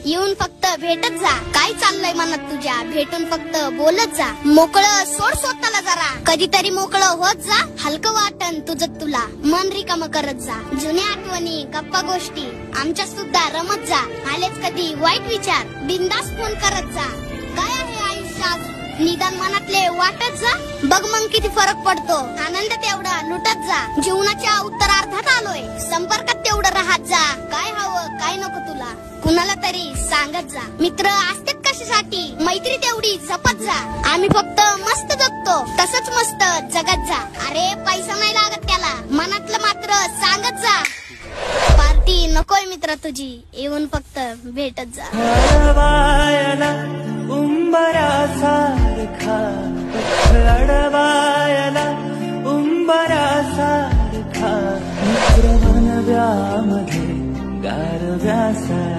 येऊन फक्त भेटत जा. काय चाललंय मनात तुझ्या, भेटून फक्त बोलत जा. मोकळं सोड स्वतःला जरा, कधीतरी मोकळं होत जा. हलकं वाटन तुझं तुला, मन रिकाम करत जा. जुन्या आठवणी गप्पा गोष्टी आमच्या सुद्धा रमत जा. आलेच कधी वाईट विचार, बिंदास फोन करत जा. काय आहे आयुष्यात निदान मनातले वाटत जा. बघ मग किती फरक पडतो, आनंद तेवढा लुटत जा. जीवनाच्या उत्तरार्धात आलोय, संपर्कात तेवढं राहत जा. काय हवं काय नको तुला कुणाला तरी सांगत जा. मित्र असतात कशासाठी, मैत्री तेवढी जपत जा. आम्ही फक्त मस्त जगतो, तसंच मस्त जगत जा. अरे पैसा नाही लागत त्याला, मनातलं मात्र सांगत जा. पार्टी नकोय मित्र तुझी, येऊन फक्त भेटत जा. उंबरासारखा लढवायला उंबरासारखा मित्र बनव्यामध्ये गारव्यासारखा.